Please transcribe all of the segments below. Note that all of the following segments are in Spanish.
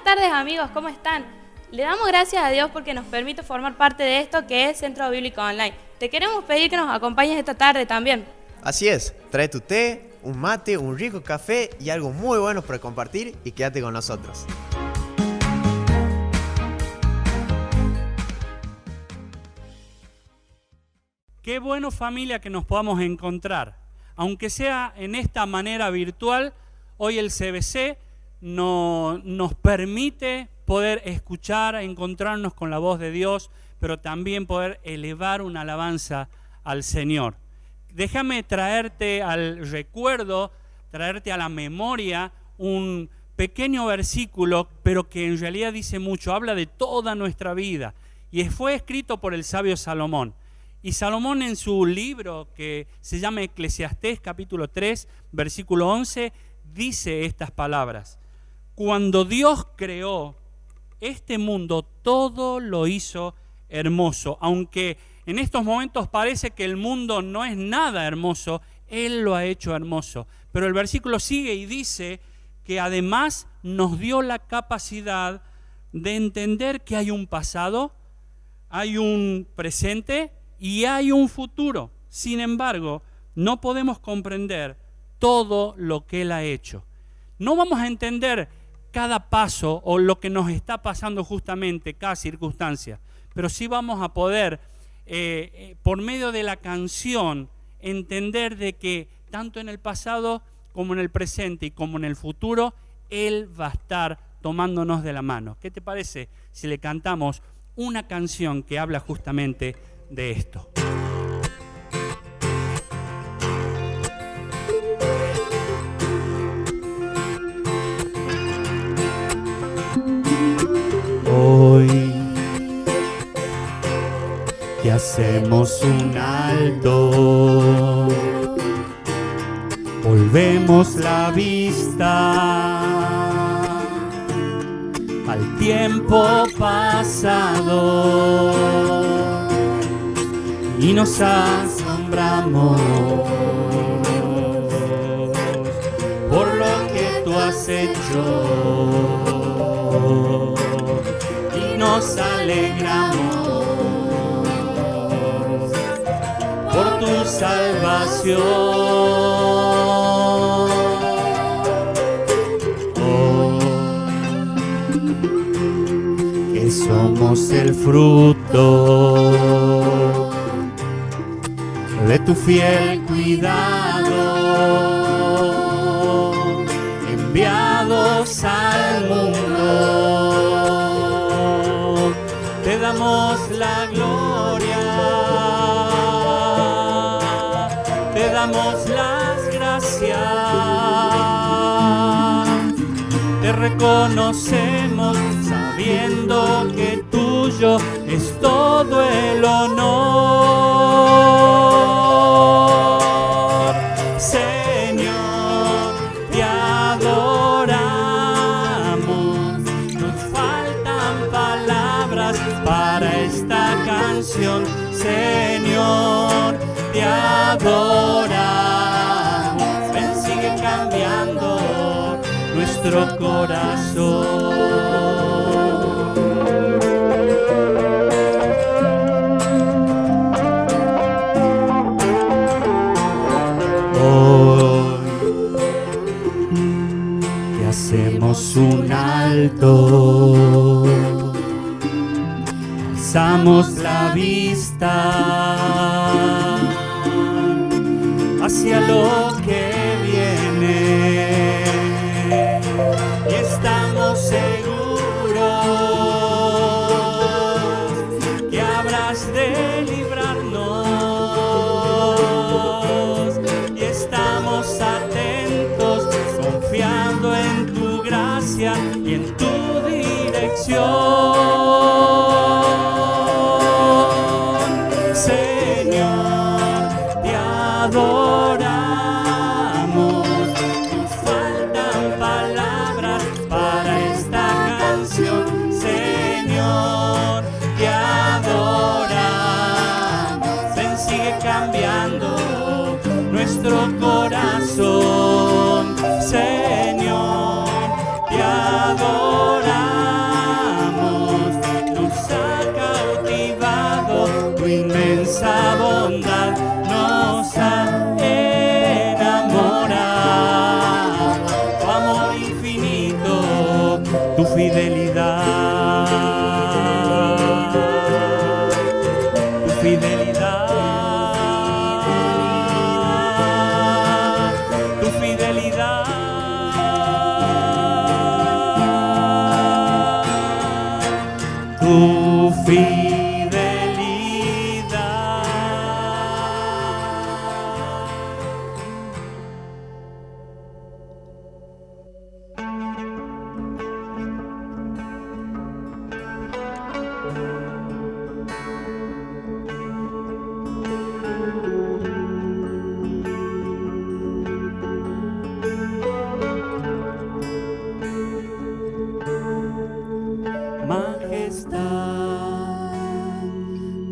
tardes, amigos, ¿cómo están? Le damos gracias a Dios porque nos permite formar parte de esto que es Centro Bíblico Online. Te queremos pedir que nos acompañes esta tarde también. Así es, trae tu té, un mate, un rico café y algo muy bueno para compartir y quédate con nosotros. Qué bueno, familia, que nos podamos encontrar. Aunque sea en esta manera virtual, hoy el CBC nos permite poder escuchar, encontrarnos con la voz de Dios, pero también poder elevar una alabanza al Señor. Déjame traerte al recuerdo, traerte a la memoria un pequeño versículo, pero que en realidad dice mucho, habla de toda nuestra vida. Y fue escrito por el sabio Salomón. Y Salomón en su libro que se llama Eclesiastés, capítulo 3, versículo 11, dice estas palabras. Cuando Dios creó este mundo, todo lo hizo hermoso. Aunque en estos momentos parece que el mundo no es nada hermoso, Él lo ha hecho hermoso. Pero el versículo sigue y dice que además nos dio la capacidad de entender que hay un pasado, hay un presente y hay un futuro. Sin embargo, no podemos comprender todo lo que Él ha hecho. No vamos a entender cada paso o lo que nos está pasando justamente, cada circunstancia, pero sí vamos a poder, por medio de la canción, entender de que tanto en el pasado como en el presente y como en el futuro, Él va a estar tomándonos de la mano. ¿Qué te parece si le cantamos una canción que habla justamente de esto? Hoy que hacemos un alto, volvemos la vista al tiempo pasado y nos asombramos por lo que tú has hecho y nos alegramos por tu salvación. Oh, que somos el fruto de tu fiel cuidado, enviados al mundo, te damos la gloria, te damos las gracias, te reconocemos sabiendo que tuyo es todo el honor. Señor, te adoramos, nos faltan palabras para esta canción. Señor, te adoramos, ven, sigue cambiando nuestro corazón. Hacemos un alto, alzamos la vista hacia lo que viene y estamos seguros que habrás de librarnos y estamos atentos, confiando en tu gracia y en tu dirección. Señor, te adoramos, nos faltan palabras para esta canción. Señor, te adoramos, ven, sigue cambiando nuestro corazón. Señor, te adoramos. fidelidad, tu fidelidad, tu fidelidad, tu fidelidad.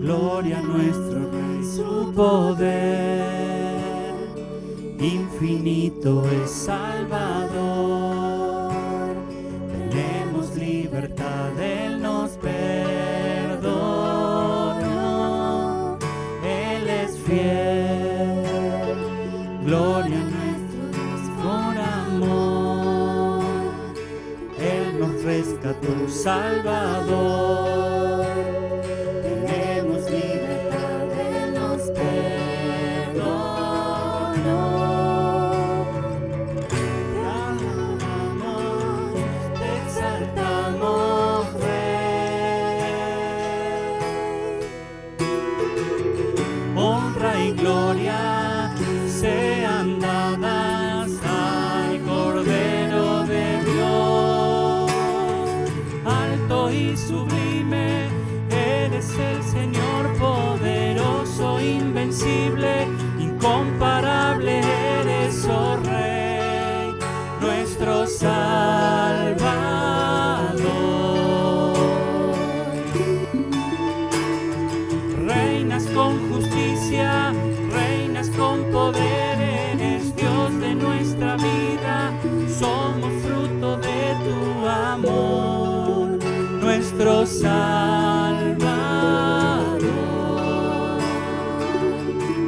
Gloria a nuestro Rey, su poder infinito es Salvador. Tenemos libertad, Él nos perdonó, Él es fiel. Gloria a nuestro Dios por amor, Él nos rescató, Salvador. Gloria sean dadas al Cordero de Dios. Alto y sublime eres el Señor, poderoso, invencible, incomparable eres, oh Rey, nuestro Salvador. Reinas con justicia, reinas con poder, eres Dios de nuestra vida, somos fruto de tu amor, nuestro Salvador.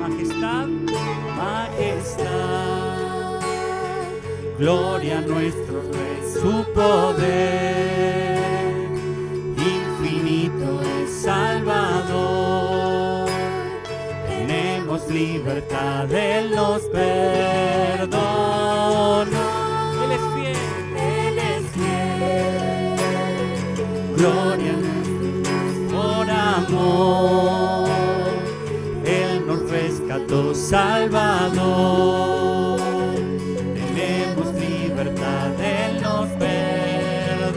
Majestad, majestad, gloria a nuestro Rey, su poder infinito es Salvador. Libertad, Él nos perdona, Él es fiel, Él es fiel. Gloria a nuestro Dios por amor, Él nos rescató, Salvador. Tenemos libertad, Él nos perdona.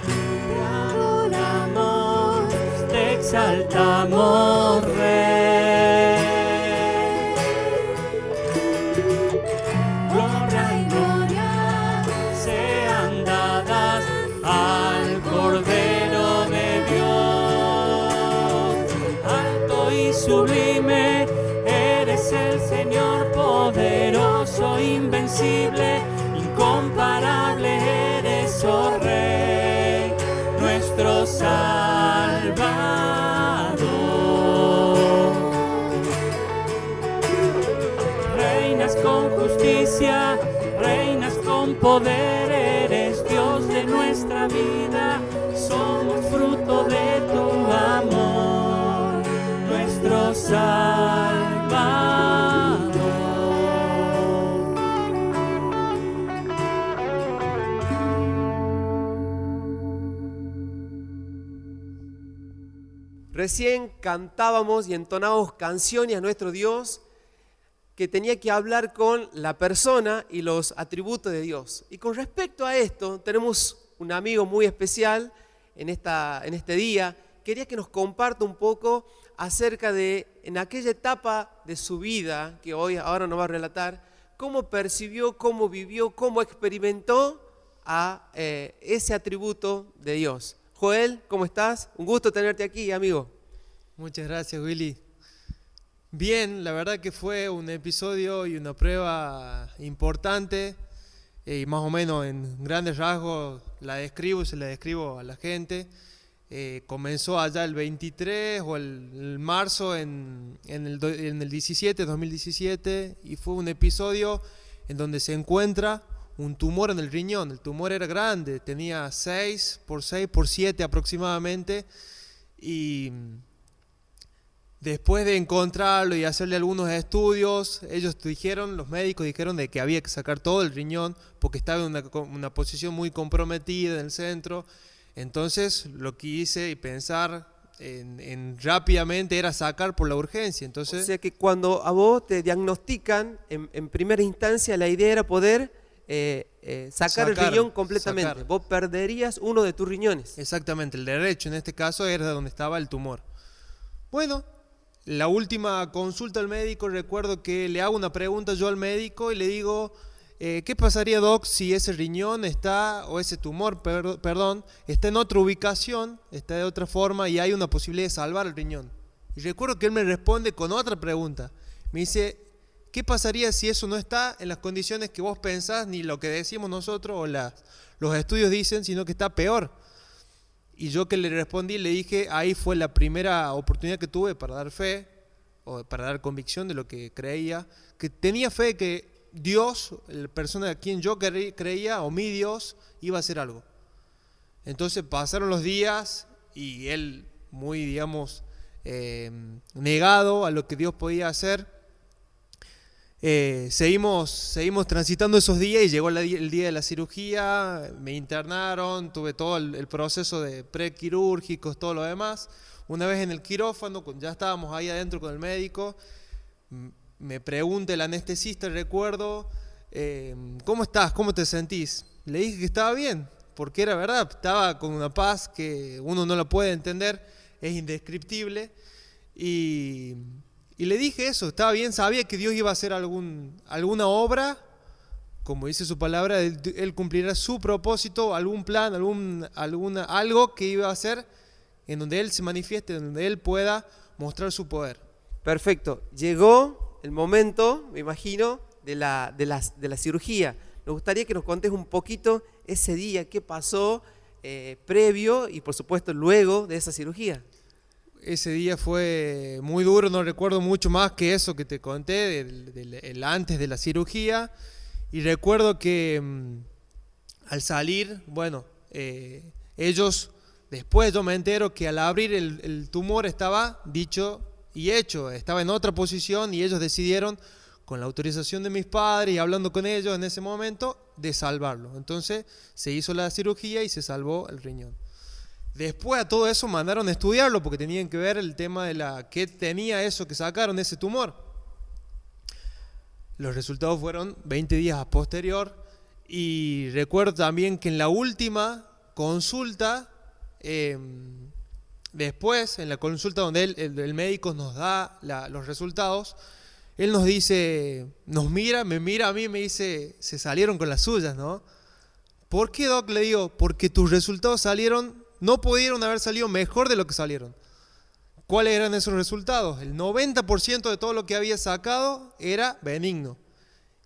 Te adoramos, te exaltamos, Rey. Gloria y gloria sean dadas al Cordero de Dios. Alto y sublime eres el Señor, poderoso, invencible, incomparable eres, oh Rey, nuestro Salvador. Reinas con justicia, reinas con poder, eres Dios de nuestra vida, somos fruto de tu amor, nuestro Salvador. Recién cantábamos y entonábamos canciones a nuestro Dios que tenía que hablar con la persona y los atributos de Dios. Y con respecto a esto, tenemos un amigo muy especial en este día. Quería que nos comparta un poco acerca de, en aquella etapa de su vida, que ahora nos va a relatar, cómo percibió, cómo vivió, cómo experimentó a ese atributo de Dios. Joel, ¿cómo estás? Un gusto tenerte aquí, amigo. Muchas gracias, Willy. Bien, la verdad que fue un episodio y una prueba importante, y más o menos en grandes rasgos se la describo a la gente. Comenzó allá el 23 o el marzo en el 2017, y fue un episodio en donde se encuentra un tumor en el riñón. El tumor era grande, tenía 6 por 6 por 7 aproximadamente, y después de encontrarlo y hacerle algunos estudios, los médicos dijeron de que había que sacar todo el riñón porque estaba en una posición muy comprometida en el centro. Entonces lo que hice y pensar rápidamente era sacar por la urgencia. Entonces, o sea que cuando a vos te diagnostican, en primera instancia la idea era poder sacar el riñón completamente. Sacar. Vos perderías uno de tus riñones. Exactamente, el derecho en este caso era donde estaba el tumor. Bueno, la última consulta al médico, recuerdo que le hago una pregunta yo al médico y le digo, ¿qué pasaría, doc, si ese riñón está, o ese tumor, perdón, está en otra ubicación, está de otra forma y hay una posibilidad de salvar el riñón? Y recuerdo que él me responde con otra pregunta. Me dice, ¿qué pasaría si eso no está en las condiciones que vos pensás, ni lo que decimos nosotros o los estudios dicen, sino que está peor? Y yo que le respondí, le dije, ahí fue la primera oportunidad que tuve para dar fe, o para dar convicción de lo que creía, que tenía fe que Dios, la persona a quien yo creía, o mi Dios, iba a hacer algo. Entonces pasaron los días y él muy, digamos, negado a lo que Dios podía hacer. Seguimos transitando esos días y llegó el día de la cirugía, me internaron, tuve todo el proceso de prequirúrgicos, todo lo demás. Una vez en el quirófano, ya estábamos ahí adentro con el médico, me pregunta el anestesista, recuerdo, ¿cómo estás? ¿Cómo te sentís? Le dije que estaba bien, porque era verdad, estaba con una paz que uno no la puede entender, es indescriptible, y le dije eso, estaba bien, sabía que Dios iba a hacer alguna obra, como dice su palabra, Él cumplirá su propósito, algún plan, algo que iba a hacer en donde Él se manifieste, en donde Él pueda mostrar su poder. Perfecto. Llegó el momento, me imagino, de la cirugía. Nos gustaría que nos contes un poquito ese día, qué pasó previo y por supuesto luego de esa cirugía. Ese día fue muy duro, no recuerdo mucho más que eso que te conté, el antes de la cirugía. Y recuerdo que al salir, bueno, ellos, después yo me entero que al abrir el tumor estaba dicho y hecho, estaba en otra posición y ellos decidieron, con la autorización de mis padres y hablando con ellos en ese momento, de salvarlo. Entonces se hizo la cirugía y se salvó el riñón. Después a todo eso mandaron a estudiarlo porque tenían que ver el tema de qué tenía eso que sacaron, ese tumor. Los resultados fueron 20 días a posterior y recuerdo también que en la última consulta, después en la consulta donde el médico nos da los resultados, él nos dice, me mira a mí y me dice, se salieron con las suyas, ¿no? ¿Por qué, doc? Le digo, porque tus resultados no pudieron haber salido mejor de lo que salieron. ¿Cuáles eran esos resultados? El 90% de todo lo que había sacado era benigno.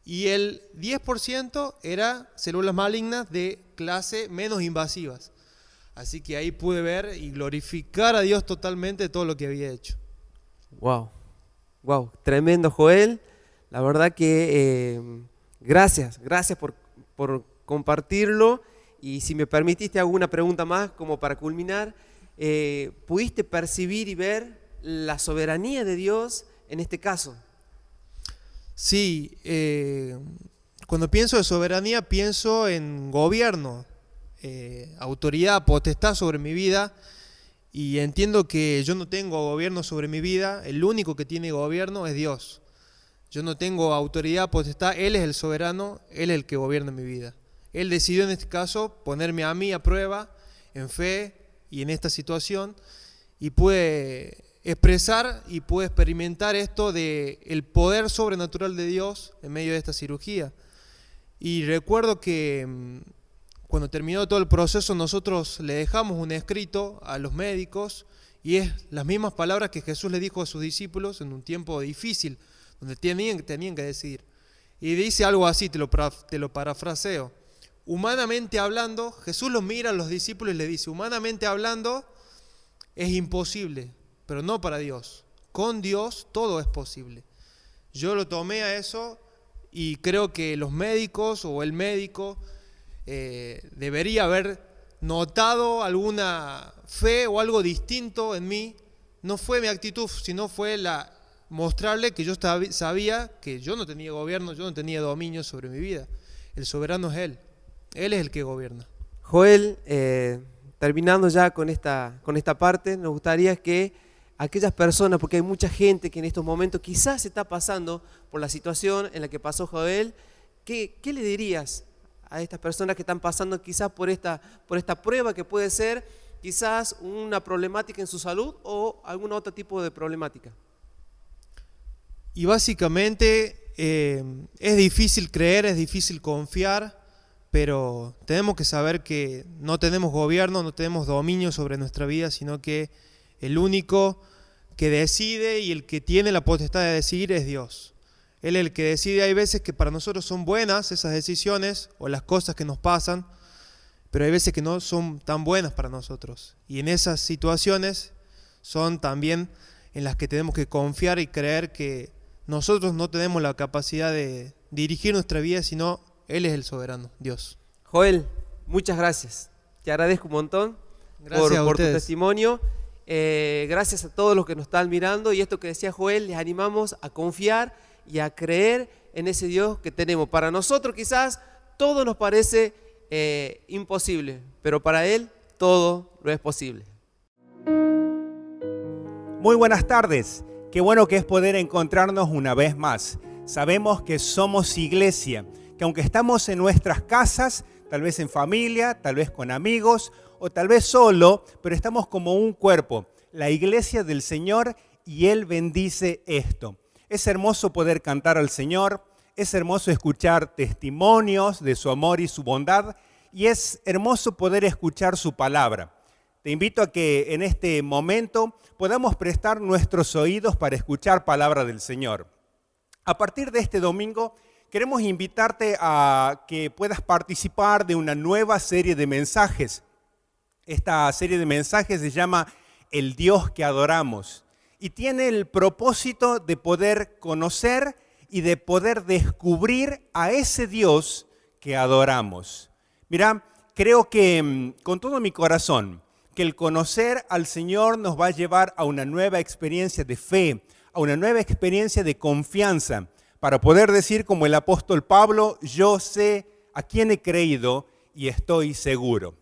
Y el 10% era células malignas de clase menos invasivas. Así que ahí pude ver y glorificar a Dios totalmente todo lo que había hecho. Wow, tremendo, Joel. La verdad que gracias por compartirlo. Y si me permitiste alguna pregunta más como para culminar, ¿pudiste percibir y ver la soberanía de Dios en este caso? Sí, cuando pienso de soberanía pienso en gobierno, autoridad, potestad sobre mi vida, y entiendo que yo no tengo gobierno sobre mi vida, el único que tiene gobierno es Dios. Yo no tengo autoridad, potestad, Él es el soberano, Él es el que gobierna mi vida. Él decidió en este caso ponerme a mí a prueba en fe y en esta situación, y pude expresar y pude experimentar esto de el poder sobrenatural de Dios en medio de esta cirugía. Y recuerdo que cuando terminó todo el proceso nosotros le dejamos un escrito a los médicos y es las mismas palabras que Jesús le dijo a sus discípulos en un tiempo difícil donde tenían que decidir. Y dice algo así, te lo parafraseo. Humanamente hablando, Jesús los mira a los discípulos y les dice, humanamente hablando es imposible, pero no para Dios. Con Dios todo es posible. Yo lo tomé a eso y creo que los médicos o el médico debería haber notado alguna fe o algo distinto en mí. No fue mi actitud, sino fue mostrarle que yo sabía que yo no tenía gobierno, yo no tenía dominio sobre mi vida. El soberano es Él. Él es el que gobierna. Joel, terminando ya con esta parte, nos gustaría que aquellas personas, porque hay mucha gente que en estos momentos quizás está pasando por la situación en la que pasó Joel, ¿qué le dirías a estas personas que están pasando quizás por esta prueba que puede ser quizás una problemática en su salud o algún otro tipo de problemática? Y básicamente es difícil creer, es difícil confiar, pero tenemos que saber que no tenemos gobierno, no tenemos dominio sobre nuestra vida, sino que el único que decide y el que tiene la potestad de decidir es Dios. Él es el que decide. Hay veces que para nosotros son buenas esas decisiones o las cosas que nos pasan, pero hay veces que no son tan buenas para nosotros. Y en esas situaciones son también en las que tenemos que confiar y creer que nosotros no tenemos la capacidad de dirigir nuestra vida, sino Él es el soberano, Dios. Joel, muchas gracias. Te agradezco un montón por tu testimonio. Gracias a todos los que nos están mirando. Y esto que decía Joel, les animamos a confiar y a creer en ese Dios que tenemos. Para nosotros quizás todo nos parece imposible, pero para Él todo lo es posible. Muy buenas tardes. Qué bueno que es poder encontrarnos una vez más. Sabemos que somos iglesia, que aunque estamos en nuestras casas, tal vez en familia, tal vez con amigos o tal vez solo, pero estamos como un cuerpo, la iglesia del Señor, y Él bendice esto. Es hermoso poder cantar al Señor, es hermoso escuchar testimonios de su amor y su bondad, y es hermoso poder escuchar su palabra. Te invito a que en este momento podamos prestar nuestros oídos para escuchar palabra del Señor. A partir de este domingo queremos invitarte a que puedas participar de una nueva serie de mensajes. Esta serie de mensajes se llama El Dios que adoramos y tiene el propósito de poder conocer y de poder descubrir a ese Dios que adoramos. Mira, creo que con todo mi corazón que el conocer al Señor nos va a llevar a una nueva experiencia de fe, a una nueva experiencia de confianza, para poder decir como el apóstol Pablo, yo sé a quién he creído y estoy seguro.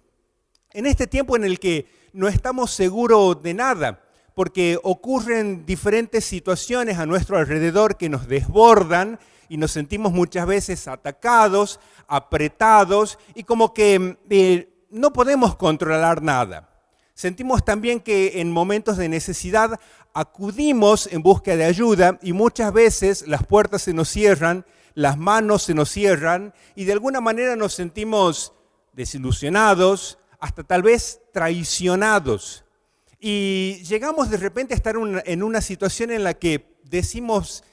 En este tiempo en el que no estamos seguros de nada, porque ocurren diferentes situaciones a nuestro alrededor que nos desbordan y nos sentimos muchas veces atacados, apretados y como que no podemos controlar nada. Sentimos también que en momentos de necesidad acudimos en busca de ayuda y muchas veces las puertas se nos cierran, las manos se nos cierran y de alguna manera nos sentimos desilusionados, hasta tal vez traicionados. Y llegamos de repente a estar en una situación en la que decimos,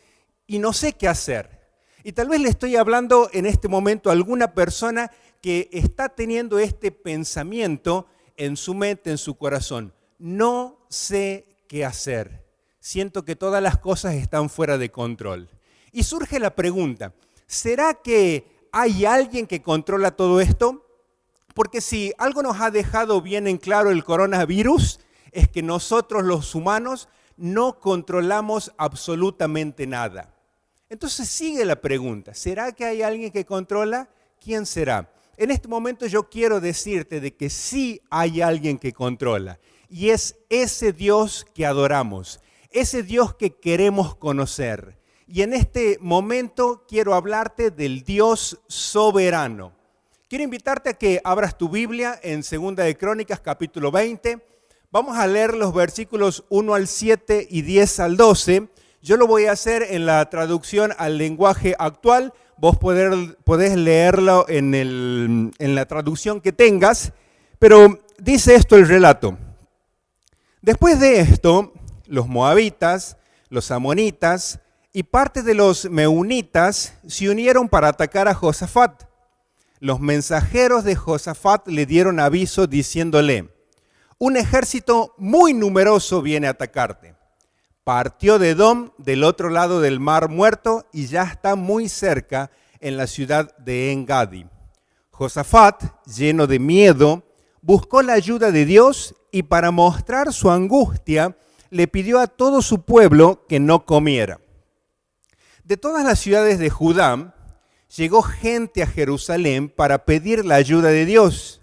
y no sé qué hacer. Y tal vez le estoy hablando en este momento a alguna persona que está teniendo este pensamiento en su mente, en su corazón. No sé qué hacer. Siento que todas las cosas están fuera de control. Y surge la pregunta, ¿será que hay alguien que controla todo esto? Porque si algo nos ha dejado bien en claro el coronavirus, es que nosotros los humanos no controlamos absolutamente nada. Entonces sigue la pregunta, ¿será que hay alguien que controla? ¿Quién será? En este momento yo quiero decirte de que sí hay alguien que controla y es ese Dios que adoramos, ese Dios que queremos conocer. Y en este momento quiero hablarte del Dios soberano. Quiero invitarte a que abras tu Biblia en 2 de Crónicas capítulo 20. Vamos a leer los versículos 1 al 7 y 10 al 12. Yo lo voy a hacer en la traducción al lenguaje actual. Vos podés leerlo en la traducción que tengas, pero dice esto el relato. Después de esto, los moabitas, los amonitas y parte de los meunitas se unieron para atacar a Josafat. Los mensajeros de Josafat le dieron aviso diciéndole, un ejército muy numeroso viene a atacarte. partió de Edom del otro lado del Mar Muerto y ya está muy cerca en la ciudad de En-Gadi. Josafat, lleno de miedo, buscó la ayuda de Dios y para mostrar su angustia le pidió a todo su pueblo que no comiera. De todas las ciudades de Judá llegó gente a Jerusalén para pedir la ayuda de Dios.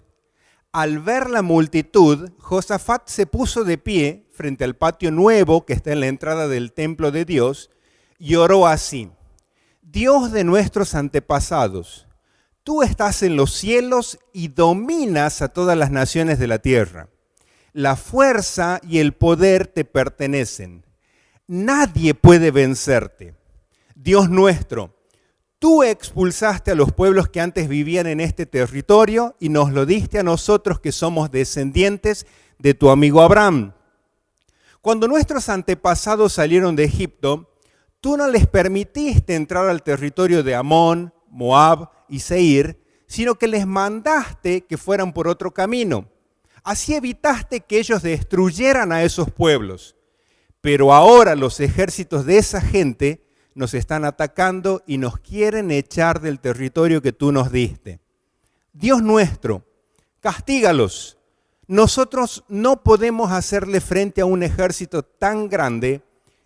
Al ver la multitud, Josafat se puso de pie frente al patio nuevo que está en la entrada del templo de Dios y oró así: Dios de nuestros antepasados, tú estás en los cielos y dominas a todas las naciones de la tierra. La fuerza y el poder te pertenecen. Nadie puede vencerte. Dios nuestro, tú expulsaste a los pueblos que antes vivían en este territorio y nos lo diste a nosotros que somos descendientes de tu amigo Abraham. Cuando nuestros antepasados salieron de Egipto, tú no les permitiste entrar al territorio de Amón, Moab y Seir, sino que les mandaste que fueran por otro camino. Así evitaste que ellos destruyeran a esos pueblos. Pero ahora los ejércitos de esa gente nos están atacando y nos quieren echar del territorio que tú nos diste. Dios nuestro, castígalos. Nosotros no podemos hacerle frente a un ejército tan grande,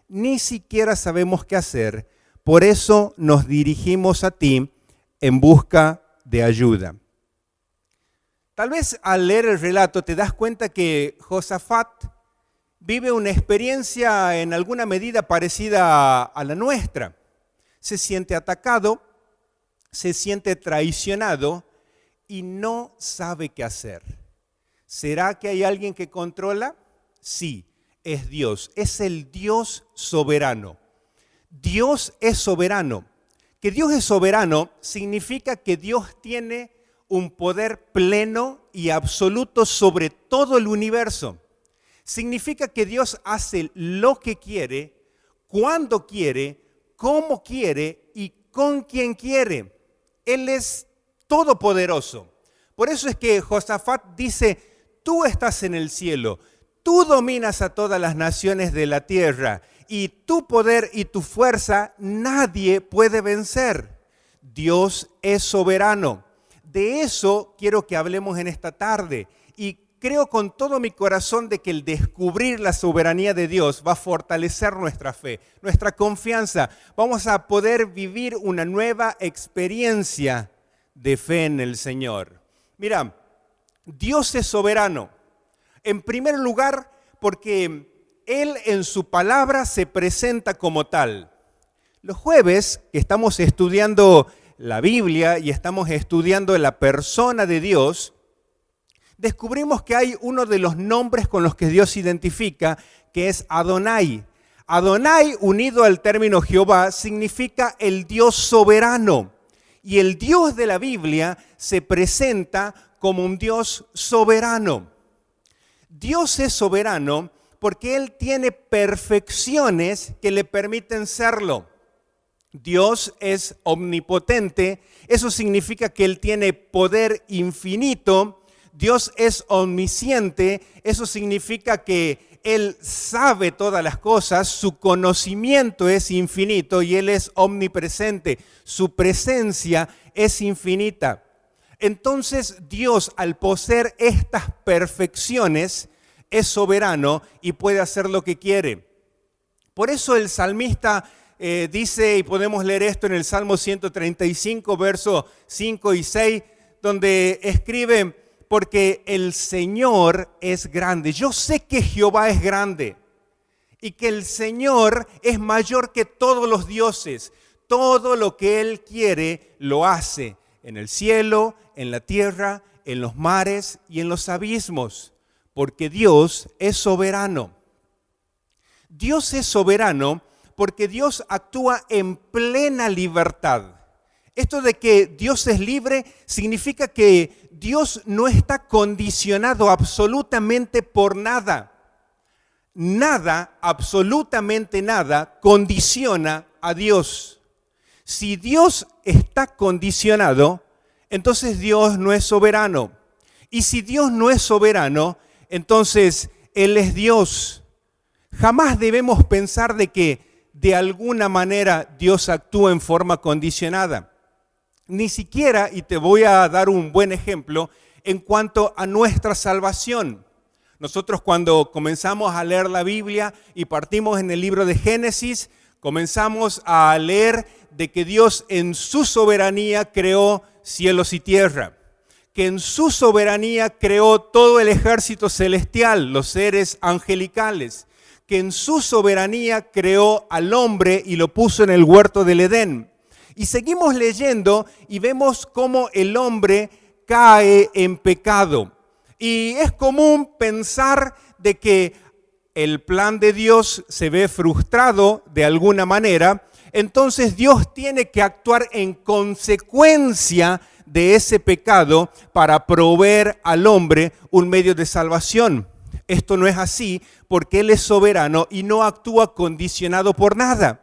ni siquiera sabemos qué hacer. Por eso nos dirigimos a ti en busca de ayuda. Tal vez al leer el relato te das cuenta que Josafat vive una experiencia en alguna medida parecida a la nuestra. Se siente atacado, se siente traicionado y no sabe qué hacer. ¿Será que hay alguien que controla? Sí, es Dios, es el Dios soberano. Dios es soberano. Que Dios es soberano significa que Dios tiene un poder pleno y absoluto sobre todo el universo. Significa que Dios hace lo que quiere, cuando quiere, cómo quiere y con quien quiere. Él es todopoderoso. Por eso es que Josafat dice: tú estás en el cielo, tú dominas a todas las naciones de la tierra y tu poder y tu fuerza nadie puede vencer. Dios es soberano. De eso quiero que hablemos en esta tarde y creo con todo mi corazón de que el descubrir la soberanía de Dios va a fortalecer nuestra fe, nuestra confianza. Vamos a poder vivir una nueva experiencia de fe en el Señor. Mira, Dios es soberano. En primer lugar, porque Él en su palabra se presenta como tal. Los jueves que estamos estudiando la Biblia y estamos estudiando la persona de Dios, descubrimos que hay uno de los nombres con los que Dios se identifica, que es Adonai. Adonai, unido al término Jehová, significa el Dios soberano. Y el Dios de la Biblia se presenta como un Dios soberano. Dios es soberano porque Él tiene perfecciones que le permiten serlo. Dios es omnipotente, eso significa que Él tiene poder infinito. Dios es omnisciente, eso significa que Él sabe todas las cosas, su conocimiento es infinito y Él es omnipresente, su presencia es infinita. Entonces Dios, al poseer estas perfecciones, es soberano y puede hacer lo que quiere. Por eso el salmista dice, y podemos leer esto en el Salmo 135, versos 5 y 6, donde escribe: porque el Señor es grande. Yo sé que Jehová es grande y que el Señor es mayor que todos los dioses. Todo lo que Él quiere lo hace en el cielo, en la tierra, en los mares y en los abismos, porque Dios es soberano. Dios es soberano porque Dios actúa en plena libertad. Esto de que Dios es libre significa que Dios no está condicionado absolutamente por nada. Nada, absolutamente nada, condiciona a Dios. Si Dios está condicionado, entonces Dios no es soberano. Y si Dios no es soberano, entonces Él es Dios. Jamás debemos pensar de que de alguna manera Dios actúa en forma condicionada. Ni siquiera, y te voy a dar un buen ejemplo, en cuanto a nuestra salvación. Nosotros cuando comenzamos a leer la Biblia y partimos en el libro de Génesis, comenzamos a leer de que Dios en su soberanía creó cielos y tierra, que en su soberanía creó todo el ejército celestial, los seres angelicales, que en su soberanía creó al hombre y lo puso en el huerto del Edén. Y seguimos leyendo y vemos cómo el hombre cae en pecado. Y es común pensar de que el plan de Dios se ve frustrado de alguna manera, entonces Dios tiene que actuar en consecuencia de ese pecado para proveer al hombre un medio de salvación. Esto no es así porque Él es soberano y no actúa condicionado por nada.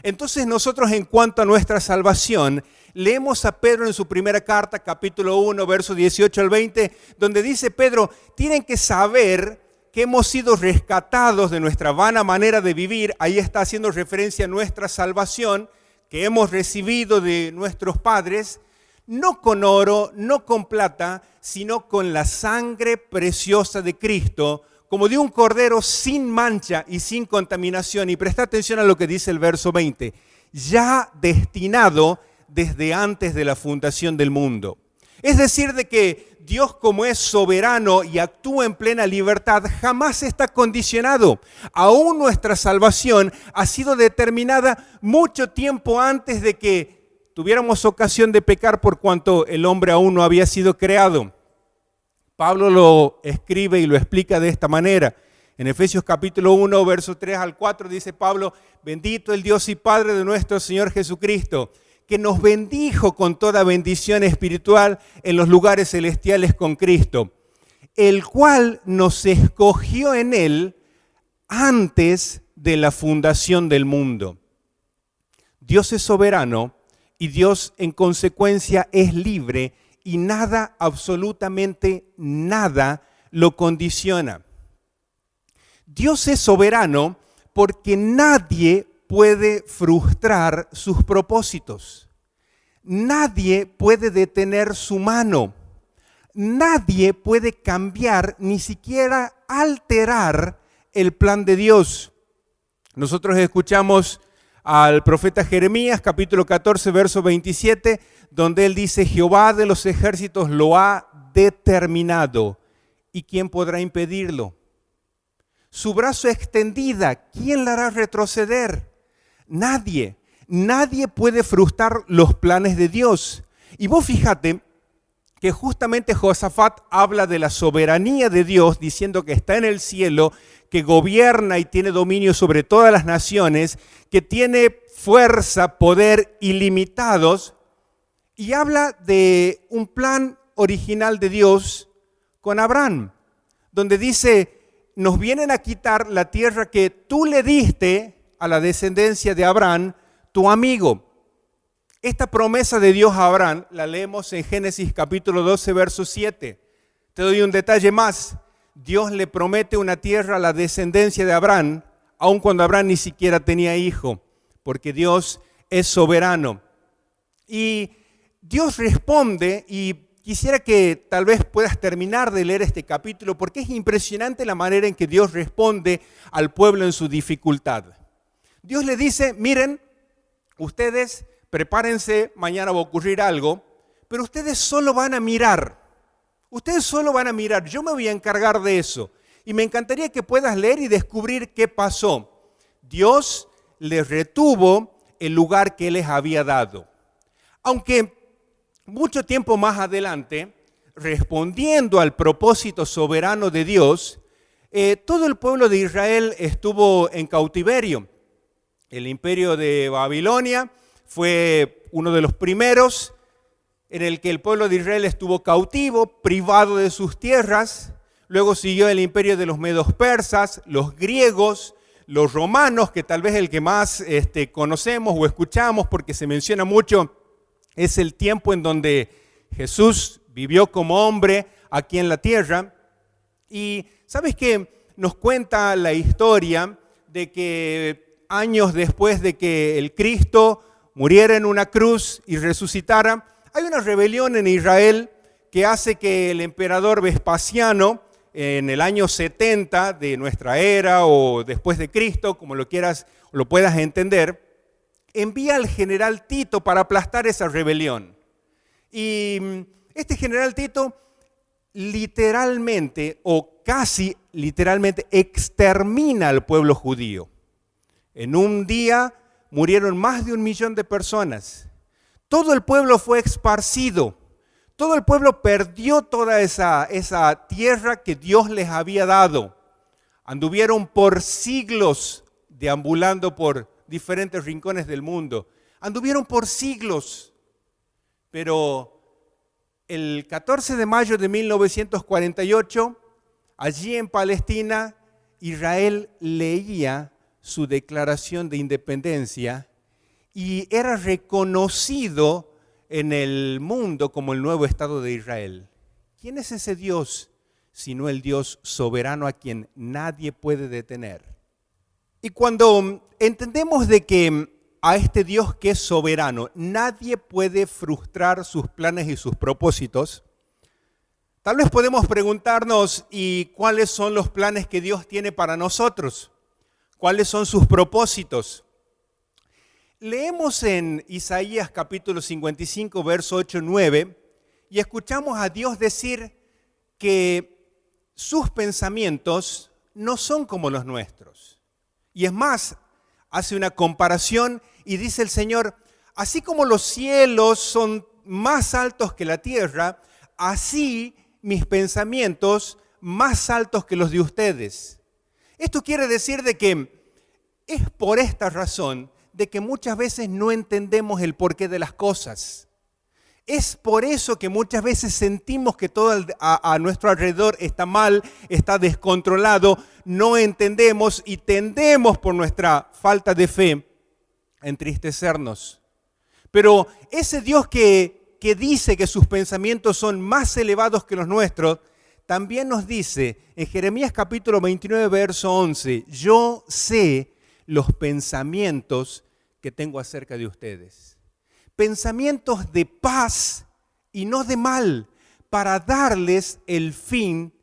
Entonces nosotros en cuanto a nuestra salvación, leemos a Pedro en su primera carta, capítulo 1, versos 18 al 20, donde dice Pedro, tienen que saber que hemos sido rescatados de nuestra vana manera de vivir. Ahí está haciendo referencia a nuestra salvación que hemos recibido de nuestros padres, no con oro, no con plata, sino con la sangre preciosa de Cristo, como de un cordero sin mancha y sin contaminación. Y presta atención a lo que dice el verso 20. Ya destinado desde antes de la fundación del mundo. Es decir, de que Dios, como es soberano y actúa en plena libertad, jamás está condicionado. Aún nuestra salvación ha sido determinada mucho tiempo antes de que tuviéramos ocasión de pecar, por cuanto el hombre aún no había sido creado. Pablo lo escribe y lo explica de esta manera. En Efesios capítulo 1, verso 3 al 4 dice Pablo, bendito el Dios y Padre de nuestro Señor Jesucristo, que nos bendijo con toda bendición espiritual en los lugares celestiales con Cristo, el cual nos escogió en Él antes de la fundación del mundo. Dios es soberano y Dios en consecuencia es libre y nada, absolutamente nada, lo condiciona. Dios es soberano porque nadie puede frustrar sus propósitos. Nadie puede detener su mano. Nadie puede cambiar, ni siquiera alterar el plan de Dios. Nosotros escuchamos al profeta Jeremías, capítulo 14, verso 27, donde él dice, Jehová de los ejércitos lo ha determinado, ¿y quién podrá impedirlo? Su brazo extendida, ¿quién la hará retroceder? Nadie. Nadie puede frustrar los planes de Dios. Y vos fíjate que justamente Josafat habla de la soberanía de Dios, diciendo que está en el cielo, que gobierna y tiene dominio sobre todas las naciones, que tiene fuerza, poder ilimitados, y habla de un plan original de Dios con Abraham, donde dice, nos vienen a quitar la tierra que tú le diste a la descendencia de Abraham, tu amigo. Esta promesa de Dios a Abraham la leemos en Génesis capítulo 12, verso 7. Te doy un detalle más. Dios le promete una tierra a la descendencia de Abraham, aun cuando Abraham ni siquiera tenía hijo, porque Dios es soberano. Y Dios responde, y quisiera que tal vez puedas terminar de leer este capítulo, porque es impresionante la manera en que Dios responde al pueblo en su dificultad. Dios le dice, miren, ustedes prepárense, mañana va a ocurrir algo, pero ustedes solo van a mirar. Ustedes solo van a mirar, yo me voy a encargar de eso. Y me encantaría que puedas leer y descubrir qué pasó. Dios les retuvo el lugar que les había dado. Aunque mucho tiempo más adelante, respondiendo al propósito soberano de Dios, todo el pueblo de Israel estuvo en cautiverio. El imperio de Babilonia fue uno de los primeros en el que el pueblo de Israel estuvo cautivo, privado de sus tierras. Luego siguió el imperio de los medos persas, los griegos, los romanos, que tal vez el que más conocemos o escuchamos porque se menciona mucho, es el tiempo en donde Jesús vivió como hombre aquí en la tierra. Y ¿sabes qué? Nos cuenta la historia de que años después de que el Cristo muriera en una cruz y resucitara, hay una rebelión en Israel que hace que el emperador Vespasiano, en el año 70 de nuestra era o después de Cristo, como lo quieras o lo puedas entender, envía al general Tito para aplastar esa rebelión. Y este general Tito literalmente o casi literalmente extermina al pueblo judío. En un día murieron más de 1 millón de personas. Todo el pueblo fue esparcido. Todo el pueblo perdió toda esa tierra que Dios les había dado. Anduvieron por siglos deambulando por diferentes rincones del mundo. Anduvieron por siglos. Pero el 14 de mayo de 1948, allí en Palestina, Israel leía su declaración de independencia y era reconocido en el mundo como el nuevo Estado de Israel. ¿Quién es ese Dios sino el Dios soberano a quien nadie puede detener? Y cuando entendemos de que a este Dios que es soberano nadie puede frustrar sus planes y sus propósitos, tal vez podemos preguntarnos, ¿y cuáles son los planes que Dios tiene para nosotros? ¿Cuáles son sus propósitos? Leemos en Isaías capítulo 55, verso 8-9, y escuchamos a Dios decir que sus pensamientos no son como los nuestros. Y es más, hace una comparación y dice el Señor, así como los cielos son más altos que la tierra, así mis pensamientos más altos que los de ustedes. Esto quiere decir de que es por esta razón de que muchas veces no entendemos el porqué de las cosas. Es por eso que muchas veces sentimos que todo a nuestro alrededor está mal, está descontrolado, no entendemos y tendemos por nuestra falta de fe a entristecernos. Pero ese Dios que dice que sus pensamientos son más elevados que los nuestros, también nos dice en Jeremías capítulo 29, verso 11, yo sé los pensamientos que tengo acerca de ustedes. Pensamientos de paz y no de mal, para darles el fin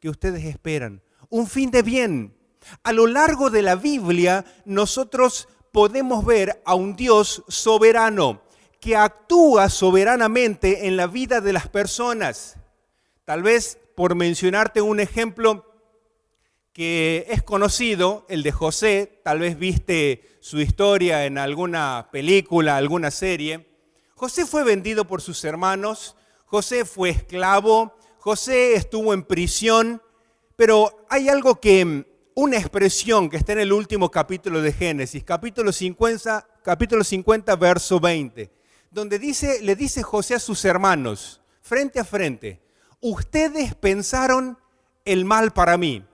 que ustedes esperan, un fin de bien. A lo largo de la Biblia nosotros podemos ver a un Dios soberano que actúa soberanamente en la vida de las personas. Tal vez por mencionarte un ejemplo que es conocido, el de José, tal vez viste su historia en alguna película, alguna serie. José fue vendido por sus hermanos, José fue esclavo, José estuvo en prisión, pero hay algo que, una expresión que está en el último capítulo de Génesis, capítulo 50, verso 20, donde le dice José a sus hermanos, frente a frente, ustedes pensaron el mal para mí,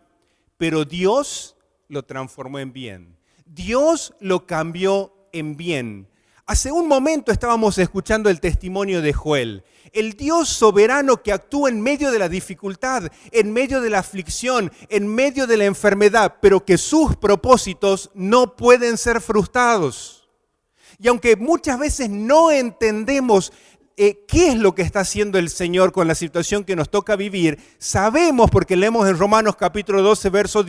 pero Dios lo transformó en bien. Dios lo cambió en bien. Hace un momento estábamos escuchando el testimonio de Joel. El Dios soberano que actúa en medio de la dificultad, en medio de la aflicción, en medio de la enfermedad, pero que sus propósitos no pueden ser frustrados. Y aunque muchas veces no entendemos qué es lo que está haciendo el Señor con la situación que nos toca vivir, sabemos, porque leemos en Romanos capítulo 12, verso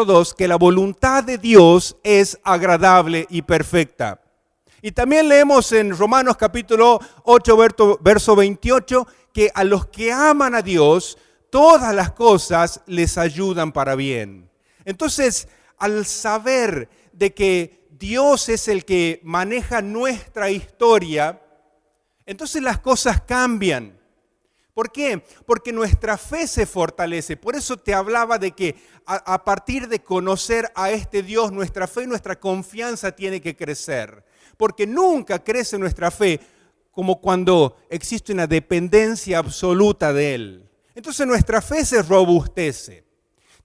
2, que la voluntad de Dios es agradable y perfecta. Y también leemos en Romanos capítulo 8, verso 28, que a los que aman a Dios, todas las cosas les ayudan para bien. Entonces, al saber de que Dios es el que maneja nuestra historia, entonces las cosas cambian. ¿Por qué? Porque nuestra fe se fortalece. Por eso te hablaba de que a partir de conocer a este Dios, nuestra fe y nuestra confianza tiene que crecer. Porque nunca crece nuestra fe como cuando existe una dependencia absoluta de Él. Entonces nuestra fe se robustece.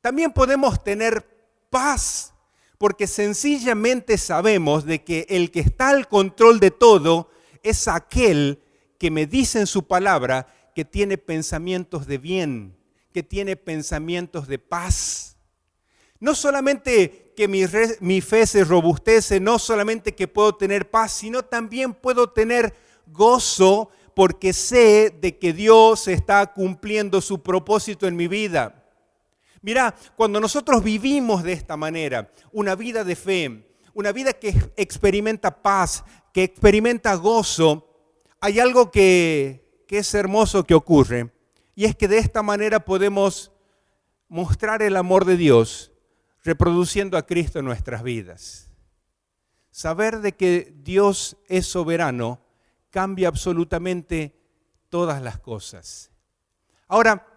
También podemos tener paz, porque sencillamente sabemos de que el que está al control de todo es aquel que me dice en su palabra que tiene pensamientos de bien, que tiene pensamientos de paz. No solamente que mi fe se robustece, no solamente que puedo tener paz, sino también puedo tener gozo porque sé de que Dios está cumpliendo su propósito en mi vida. Mira, cuando nosotros vivimos de esta manera, una vida de fe, una vida que experimenta paz, que experimenta gozo, hay algo que es hermoso que ocurre. Y es que de esta manera podemos mostrar el amor de Dios reproduciendo a Cristo en nuestras vidas. Saber de que Dios es soberano cambia absolutamente todas las cosas. Ahora,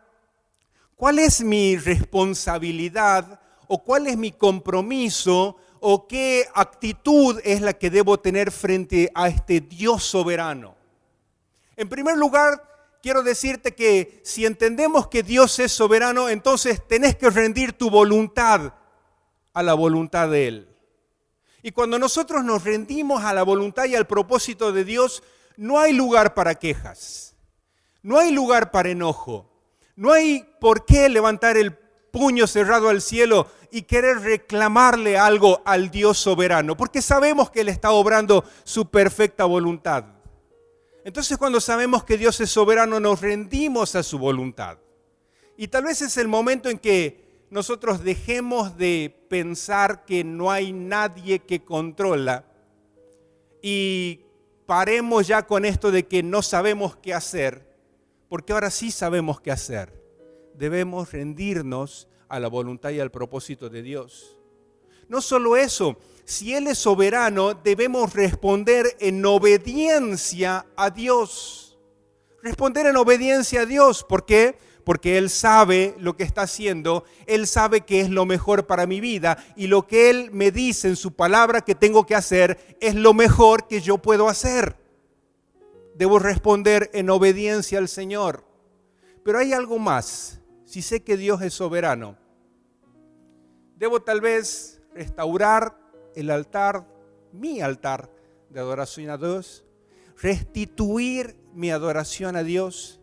¿cuál es mi responsabilidad o cuál es mi compromiso o qué actitud es la que debo tener frente a este Dios soberano? En primer lugar, quiero decirte que si entendemos que Dios es soberano, entonces tenés que rendir tu voluntad a la voluntad de Él. Y cuando nosotros nos rendimos a la voluntad y al propósito de Dios, no hay lugar para quejas, no hay lugar para enojo, no hay por qué levantar el puño cerrado al cielo y querer reclamarle algo al Dios soberano, porque sabemos que Él está obrando su perfecta voluntad. Entonces, cuando sabemos que Dios es soberano, nos rendimos a su voluntad. Y tal vez es el momento en que nosotros dejemos de pensar que no hay nadie que controla y paremos ya con esto de que no sabemos qué hacer, porque ahora sí sabemos qué hacer. Debemos rendirnos a la voluntad y al propósito de Dios. No solo eso, si Él es soberano, debemos responder en obediencia a Dios. Responder en obediencia a Dios. ¿Por qué? Porque Él sabe lo que está haciendo, Él sabe que es lo mejor para mi vida y lo que Él me dice en su palabra que tengo que hacer es lo mejor que yo puedo hacer. Debo responder en obediencia al Señor. Pero hay algo más. Si sé que Dios es soberano, debo tal vez restaurar el altar, mi altar de adoración a Dios, restituir mi adoración a Dios,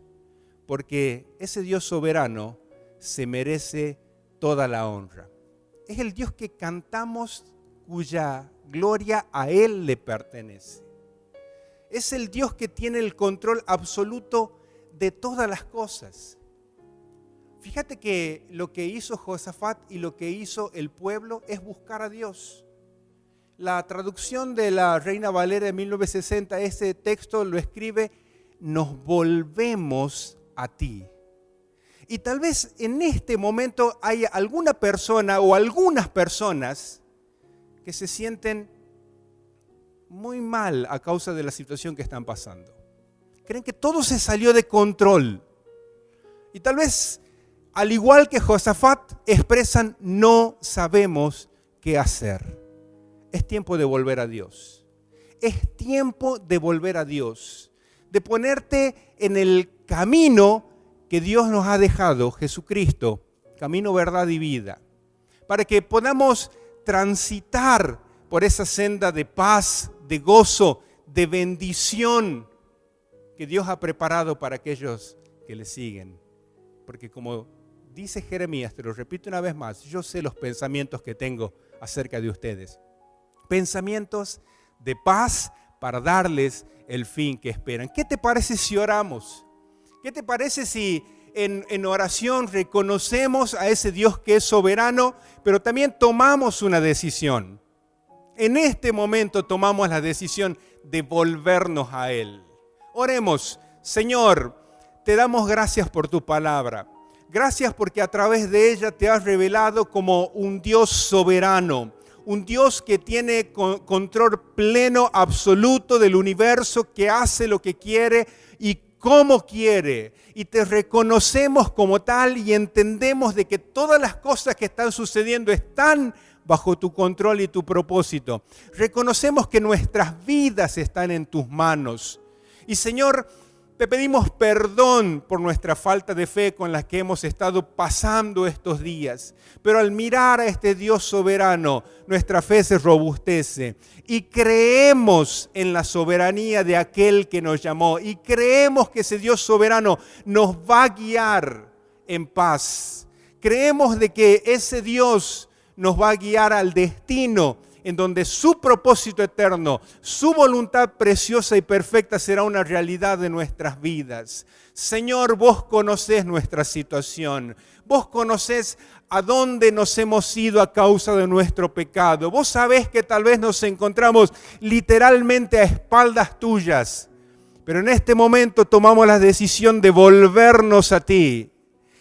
porque ese Dios soberano se merece toda la honra. Es el Dios que cantamos, cuya gloria a Él le pertenece. Es el Dios que tiene el control absoluto de todas las cosas. Fíjate que lo que hizo Josafat y lo que hizo el pueblo es buscar a Dios. La traducción de la Reina Valera de 1960, ese texto lo escribe: nos volvemos a ti. Y tal vez en este momento hay alguna persona o algunas personas que se sienten muy mal a causa de la situación que están pasando. Creen que todo se salió de control. Y tal vez, al igual que Josafat, expresan: no sabemos qué hacer. Es tiempo de volver a Dios. Es tiempo de volver a Dios. De ponerte en el camino que Dios nos ha dejado, Jesucristo, camino, verdad y vida, para que podamos transitar por esa senda de paz, de gozo, de bendición que Dios ha preparado para aquellos que le siguen. Porque como dice Jeremías, te lo repito una vez más, yo sé los pensamientos que tengo acerca de ustedes. Pensamientos de paz para darles el fin que esperan. ¿Qué te parece si oramos? ¿Qué te parece si en oración reconocemos a ese Dios que es soberano, pero también tomamos una decisión? En este momento tomamos la decisión de volvernos a Él. Oremos. Señor, te damos gracias por tu palabra. Gracias porque a través de ella te has revelado como un Dios soberano. Un Dios que tiene control pleno, absoluto del universo, que hace lo que quiere y cómo quiere. Y te reconocemos como tal y entendemos de que todas las cosas que están sucediendo están bajo tu control y tu propósito. Reconocemos que nuestras vidas están en tus manos. Y Señor, te pedimos perdón por nuestra falta de fe con la que hemos estado pasando estos días. Pero al mirar a este Dios soberano, nuestra fe se robustece. Y creemos en la soberanía de aquel que nos llamó. Y creemos que ese Dios soberano nos va a guiar en paz. Creemos de que ese Dios nos va a guiar al destino en donde su propósito eterno, su voluntad preciosa y perfecta será una realidad de nuestras vidas. Señor, vos conocés nuestra situación, vos conocés a dónde nos hemos ido a causa de nuestro pecado. Vos sabés que tal vez nos encontramos literalmente a espaldas tuyas, pero en este momento tomamos la decisión de volvernos a ti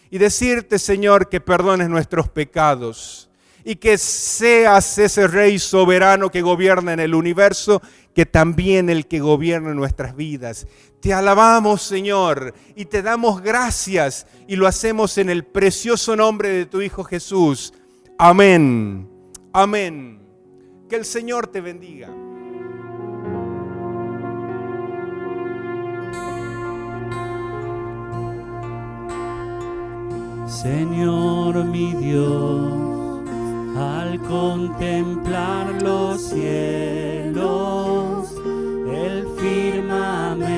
y decirte, Señor, que perdones nuestros pecados. Y que seas ese Rey soberano que gobierna en el universo, que también el que gobierna en nuestras vidas. Te alabamos, Señor, y te damos gracias, y lo hacemos en el precioso nombre de tu Hijo Jesús. Amén. Amén. Que el Señor te bendiga. Señor mi Dios, al contemplar los cielos, el firmamento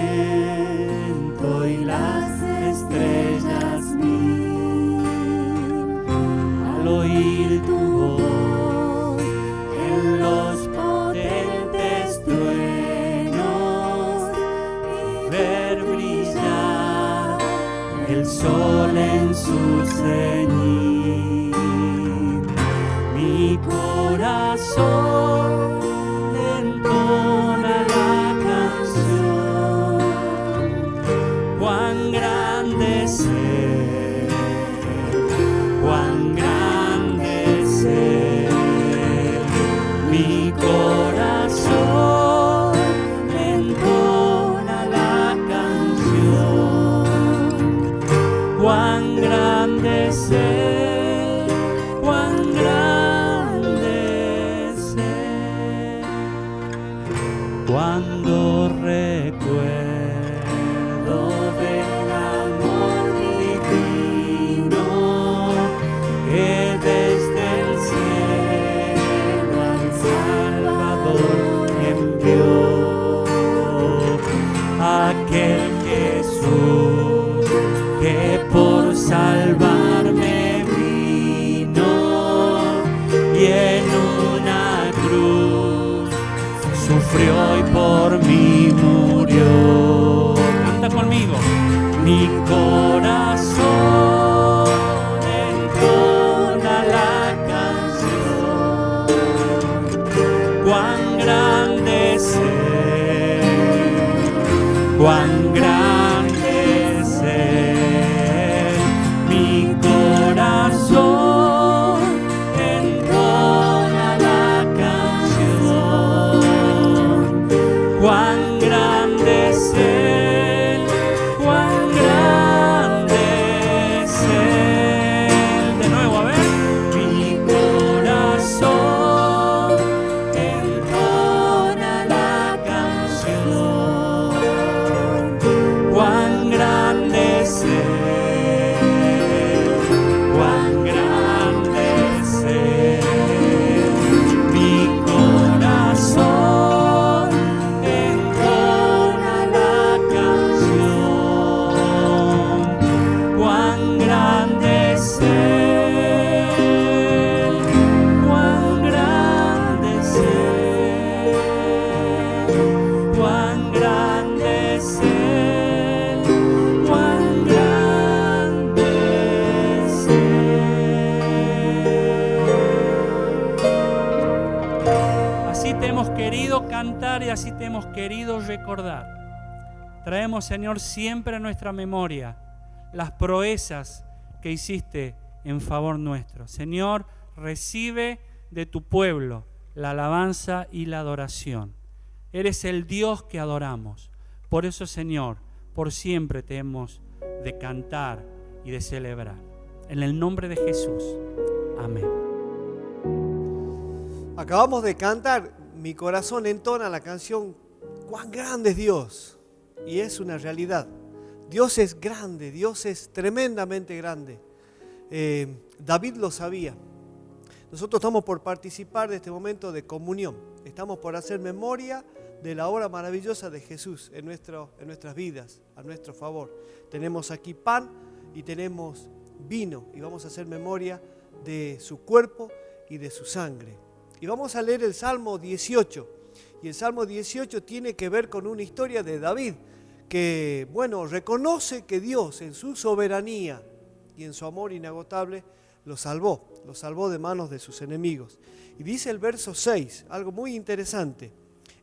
y las estrellas mil, al oír tu voz en los potentes truenos y ver brillar el sol en su cenit. Mi corazón entona la canción, cuán grande es Él, cuán grande es Él. Mi corazón entona la canción, cuán grande es Él, cuán grande. Cuando recuerdo del amor divino que desde el cielo al Salvador envió, aquel Jesús que por salvarme vino y en una cruz sufrió y por mí murió. Canta conmigo. Mi corazón entona la canción, cuán grande es Él, cuán grande es Él. Mi corazón entona la canción, cuán grande es Él, cuán grande es Él. De nuevo, a ver. Mi corazón entona la canción, cuán grande es Él, cuán grande es Él. Mi corazón entona la canción, cuán grande es Él, cuán grande es Él, cuán grande es Él, cuán grande es Él. Así te hemos querido cantar y así te hemos querido recordar. Traemos, Señor, siempre a nuestra memoria las proezas que hiciste en favor nuestro. Señor, recibe de tu pueblo la alabanza y la adoración. Eres el Dios que adoramos. Por eso, Señor, por siempre te hemos de cantar y de celebrar. En el nombre de Jesús. Amén. Acabamos de cantar, mi corazón entona la canción, cuán grande es Dios. Y es una realidad. Dios es grande, Dios es tremendamente grande. David lo sabía. Nosotros estamos por participar de este momento de comunión. Estamos por hacer memoria de la obra maravillosa de Jesús en nuestras vidas, a nuestro favor. Tenemos aquí pan y tenemos vino y vamos a hacer memoria de su cuerpo y de su sangre. Y vamos a leer el Salmo 18. Y el Salmo 18 tiene que ver con una historia de David, que, reconoce que Dios en su soberanía y en su amor inagotable lo salvó de manos de sus enemigos. Y dice el verso 6, algo muy interesante: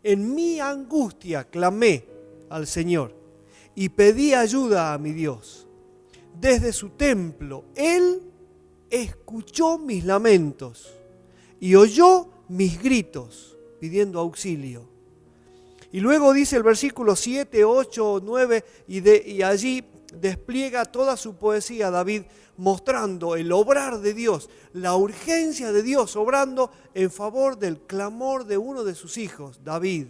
en mi angustia clamé al Señor y pedí ayuda a mi Dios. Desde su templo Él escuchó mis lamentos y oyó mis gritos pidiendo auxilio. Y luego dice el versículo 7, 8, 9, y allí despliega toda su poesía David, mostrando el obrar de Dios, la urgencia de Dios, obrando en favor del clamor de uno de sus hijos, David.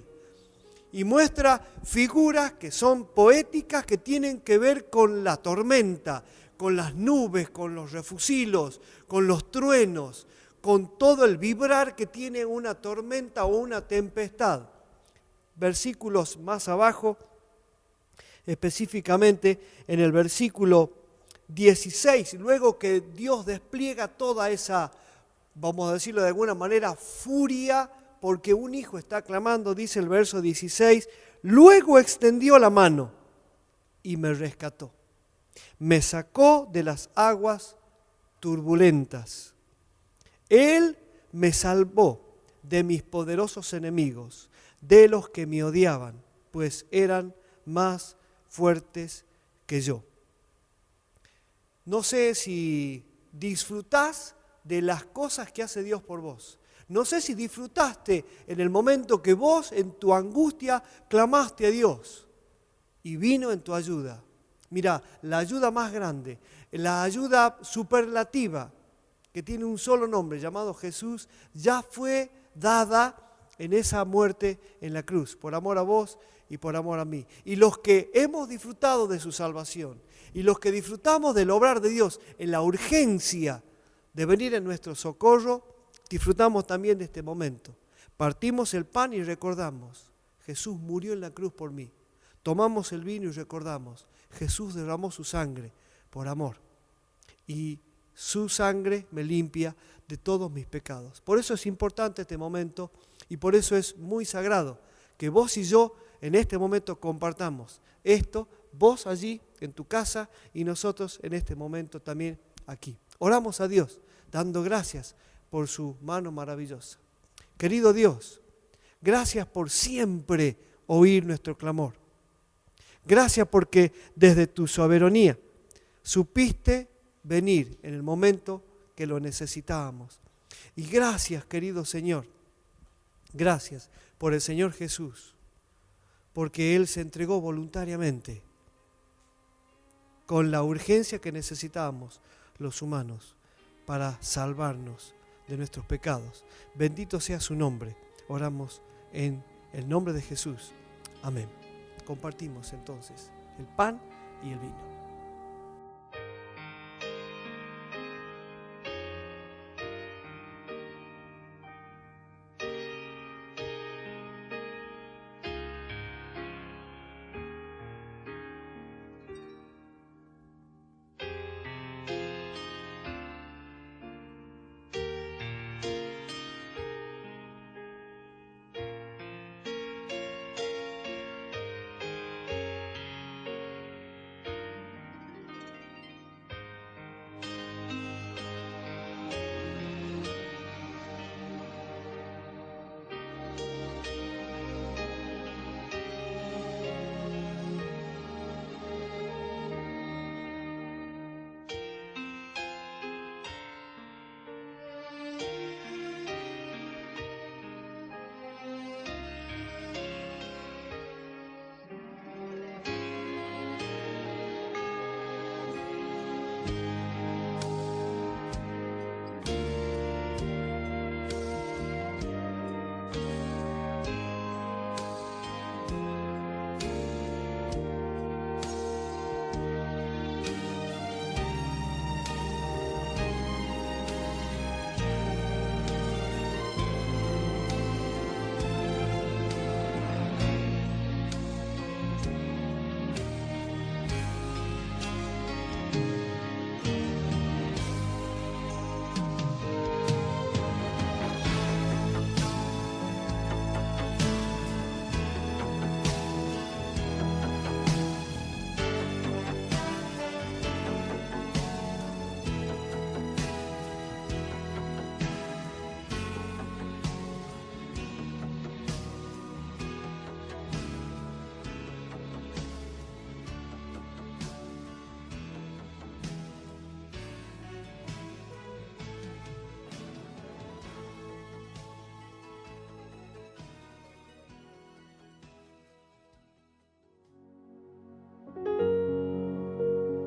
Y muestra figuras que son poéticas, que tienen que ver con la tormenta, con las nubes, con los refusilos, con los truenos, con todo el vibrar que tiene una tormenta o una tempestad. Versículos más abajo, específicamente en el versículo 16, luego que Dios despliega toda esa, vamos a decirlo de alguna manera, furia, porque un hijo está clamando, dice el verso 16, luego extendió la mano y me rescató, me sacó de las aguas turbulentas. Él me salvó de mis poderosos enemigos, de los que me odiaban, pues eran más fuertes que yo. No sé si disfrutás de las cosas que hace Dios por vos. No sé si disfrutaste en el momento que vos en tu angustia clamaste a Dios y vino en tu ayuda. Mira, la ayuda más grande, la ayuda superlativa, que tiene un solo nombre llamado Jesús, ya fue dada en esa muerte en la cruz, por amor a vos y por amor a mí. Y los que hemos disfrutado de su salvación y los que disfrutamos del obrar de Dios en la urgencia de venir en nuestro socorro, disfrutamos también de este momento. Partimos el pan y recordamos, Jesús murió en la cruz por mí. Tomamos el vino y recordamos, Jesús derramó su sangre por amor. Y su sangre me limpia de todos mis pecados. Por eso es importante este momento y por eso es muy sagrado que vos y yo en este momento compartamos esto, vos allí en tu casa y nosotros en este momento también aquí. Oramos a Dios dando gracias por su mano maravillosa. Querido Dios, gracias por siempre oír nuestro clamor. Gracias porque desde tu soberanía supiste venir en el momento que lo necesitábamos. Y gracias, querido Señor, gracias por el Señor Jesús, porque Él se entregó voluntariamente con la urgencia que necesitábamos los humanos para salvarnos de nuestros pecados. Bendito sea su nombre. Oramos en el nombre de Jesús. Amén. Compartimos entonces el pan y el vino.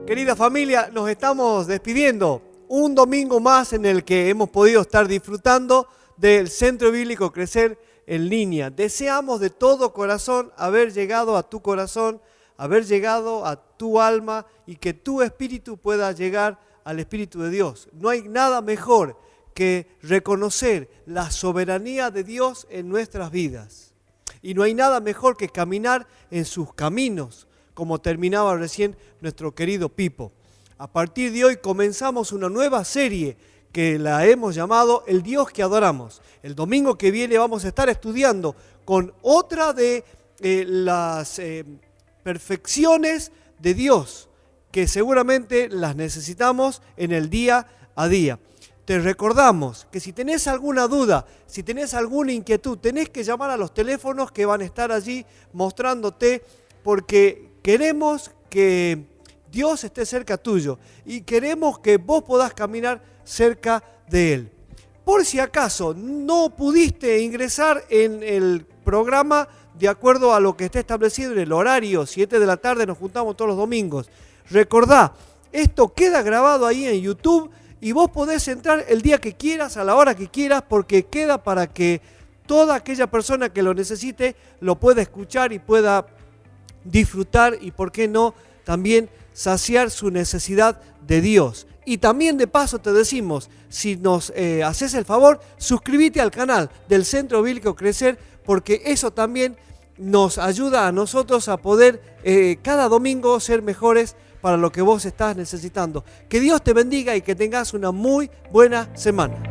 Querida familia, nos estamos despidiendo. Un domingo más en el que hemos podido estar disfrutando del Centro Bíblico Crecer en línea. Deseamos de todo corazón haber llegado a tu corazón, haber llegado a tu alma y que tu espíritu pueda llegar al Espíritu de Dios. No hay nada mejor que reconocer la soberanía de Dios en nuestras vidas. Y no hay nada mejor que caminar en sus caminos, como terminaba recién nuestro querido Pipo. A partir de hoy comenzamos una nueva serie que la hemos llamado El Dios que adoramos. El domingo que viene vamos a estar estudiando con otra de las perfecciones de Dios, que seguramente las necesitamos en el día a día. Te recordamos que si tenés alguna duda, si tenés alguna inquietud, tenés que llamar a los teléfonos que van a estar allí mostrándote, porque queremos que Dios esté cerca tuyo y queremos que vos podás caminar cerca de Él. Por si acaso no pudiste ingresar en el programa de acuerdo a lo que está establecido en el horario, 7 de la tarde nos juntamos todos los domingos. Recordá, esto queda grabado ahí en YouTube y vos podés entrar el día que quieras, a la hora que quieras, porque queda para que toda aquella persona que lo necesite lo pueda escuchar y pueda disfrutar y, por qué no, también saciar su necesidad de Dios. Y también de paso te decimos, si nos haces el favor, suscríbete al canal del Centro Bíblico Crecer, porque eso también nos ayuda a nosotros a poder cada domingo ser mejores para lo que vos estás necesitando. Que Dios te bendiga y que tengas una muy buena semana.